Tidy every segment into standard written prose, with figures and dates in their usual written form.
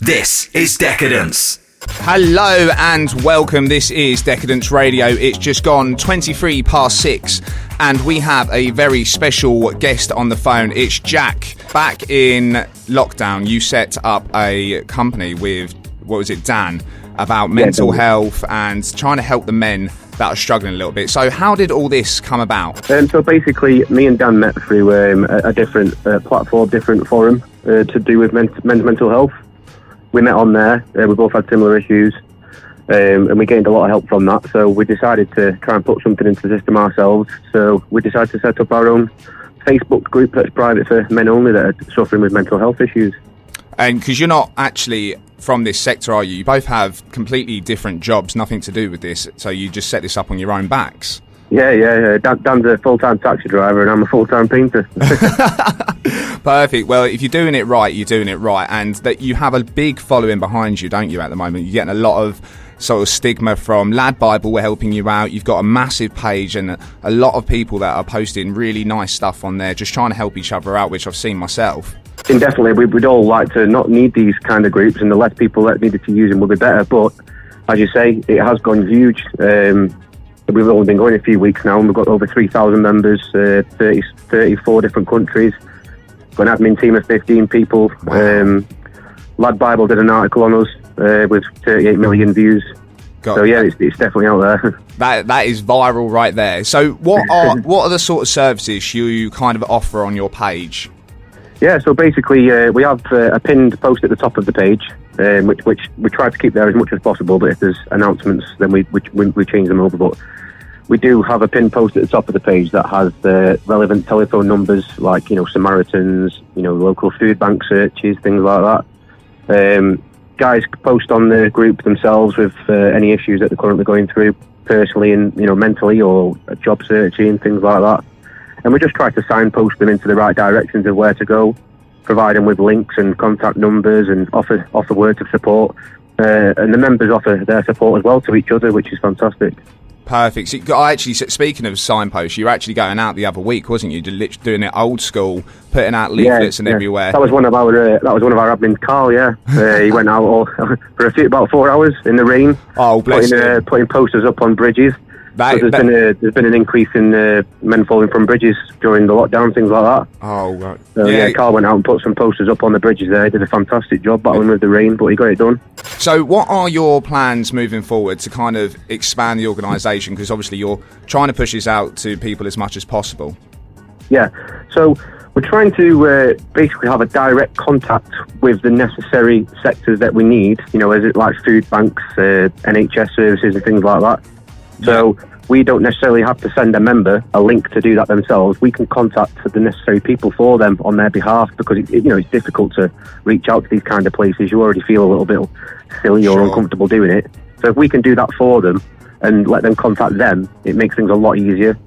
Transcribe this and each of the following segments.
This is Decadance. Hello and welcome. This is Decadance Radio. It's just gone 23 past 6 and we have a very special guest on the phone. It's Jack. Back in lockdown, you set up a company with, Dan, about mental health and trying to help the men that are struggling a little bit. So how did all this come about? So basically, me and Dan met through a different platform, different forum to do with men's mental health. We met on there, we both had similar issues, and we gained a lot of help from that, so we decided to try and put something into the system ourselves. So we decided to set up our own Facebook group that's private for men only that are suffering with mental health issues. And because you're not actually from this sector, are you? You both have completely different jobs, nothing to do with this, so you just set this up on your own backs? Yeah. Dan's a full-time taxi driver and I'm a full-time painter. Perfect. Well, if you're doing it right, you're doing it right. And that you have a big following behind you, don't you, at the moment? You're getting a lot of sort of stigma from Lad Bible. We're helping you out. You've got a massive page and a lot of people that are posting really nice stuff on there, just trying to help each other out, which I've seen myself. And definitely, we'd all like to not need these kind of groups, and the less people that needed to use them will be better. But as you say, it has gone huge. We've only been going a few weeks now and we've got over 3,000 members, 34 different countries. Got an admin team of 15 people. Wow. Lad Bible did an article on us with 38 million views. So yeah, it's definitely out there. That is viral right there. So what are the sort of services you kind of offer on your page? Yeah, so basically we have a pinned post at the top of the page, which we try to keep there as much as possible, but if there's announcements then we change them over. But we do have a pinned post at the top of the page that has the relevant telephone numbers, like, Samaritans, local food bank searches, things like that. Guys post on the group themselves with any issues that they're currently going through personally and mentally, or job searching, things like that. And we just try to signpost them into the right directions of where to go, provide them with links and contact numbers, and offer words of support. And the members offer their support as well to each other, which is fantastic. Perfect. So actually, speaking of signposts, you were actually going out the other week, wasn't you? Literally doing it old school, putting out leaflets and everywhere. That was one of our admins, Carl. Yeah, he went out for about 4 hours in the rain. Oh, bless him. Putting posters up on bridges. There's been an increase in men falling from bridges during the lockdown, things like that. Oh, right. So, yeah, Carl went out and put some posters up on the bridges there. He did a fantastic job battling with the rain, but he got it done. So what are your plans moving forward to kind of expand the organisation? Because obviously you're trying to push this out to people as much as possible. Yeah, so we're trying to basically have a direct contact with the necessary sectors that we need, as it like food banks, NHS services and things like that. So we don't necessarily have to send a member a link to do that themselves. We can contact the necessary people for them on their behalf, because it's difficult to reach out to these kind of places. You already feel a little bit silly or uncomfortable doing it. So if we can do that for them and let them contact them, it makes things a lot easier.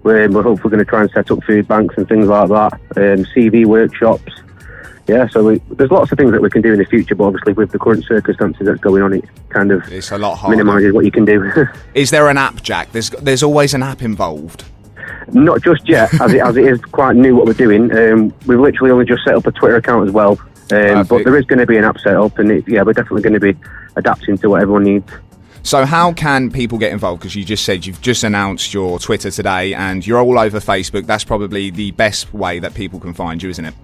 We're hopefully going to try and set up food banks and things like that, CV workshops. Yeah, so there's lots of things that we can do in the future, but obviously with the current circumstances that's going on, it's a lot harder. Minimises what you can do. Is there an app, Jack? There's always an app involved. Not just yet, as it is quite new what we're doing. We've literally only just set up a Twitter account as well, but there is going to be an app set up, and we're definitely going to be adapting to what everyone needs. So how can people get involved? Because you just said you've just announced your Twitter today, and you're all over Facebook. That's probably the best way that people can find you, isn't it?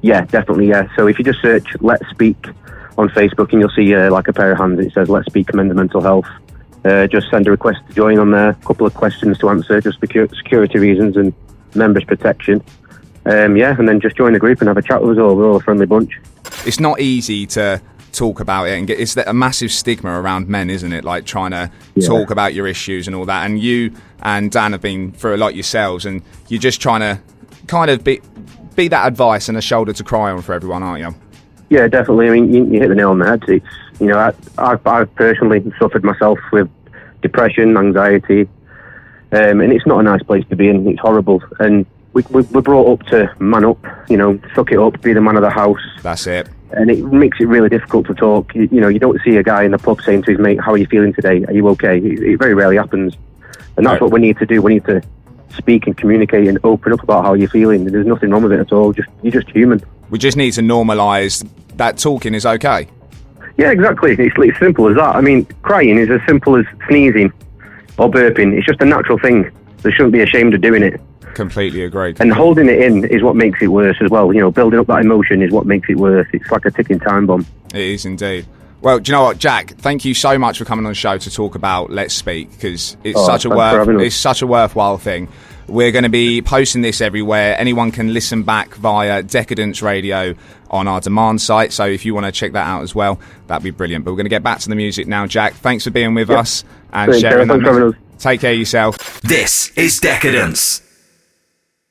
Yeah, definitely, yeah. So if you just search Let's Speak on Facebook, and you'll see like a pair of hands, it says Let's Speak Men's Mental Health. Just send a request to join on there. A couple of questions to answer, just for security reasons and members' protection. And then just join the group and have a chat with us all. We're all a friendly bunch. It's not easy to talk about it, and it's a massive stigma around men, isn't it? Like trying to talk about your issues and all that. And you and Dan have been through a lot yourselves, and you're just trying to kind of be that advice and a shoulder to cry on for everyone, aren't you? Yeah, definitely. I mean, you hit the nail on the head. It's I've personally suffered myself with depression, anxiety, and it's not a nice place to be in. It's horrible, and we're brought up to man up, suck it up, be the man of the house. That's it. And it makes it really difficult to talk. You don't see a guy in the pub saying to his mate, "How are you feeling today? Are you okay?" It very rarely happens, and that's what we need to do. We need to speak and communicate and open up about how you're feeling. There's nothing wrong with it at all. You're just human. We just need to normalise that talking is okay. Yeah, exactly. It's simple as that. I mean, crying is as simple as sneezing or burping. It's just a natural thing. They shouldn't be ashamed of doing it. Completely agreed. And holding it in is what makes it worse as well. You know, building up that emotion is what makes it worse. It's like a ticking time bomb. It is indeed. Well, do you know what, Jack? Thank you so much for coming on the show to talk about Let's Speak, because it's such a worthwhile thing. We're going to be posting this everywhere. Anyone can listen back via Decadance Radio on our demand site. So if you want to check that out as well, that'd be brilliant. But we're going to get back to the music now, Jack. Thanks for being with us and sharing that. Take care of yourself. This is Decadance.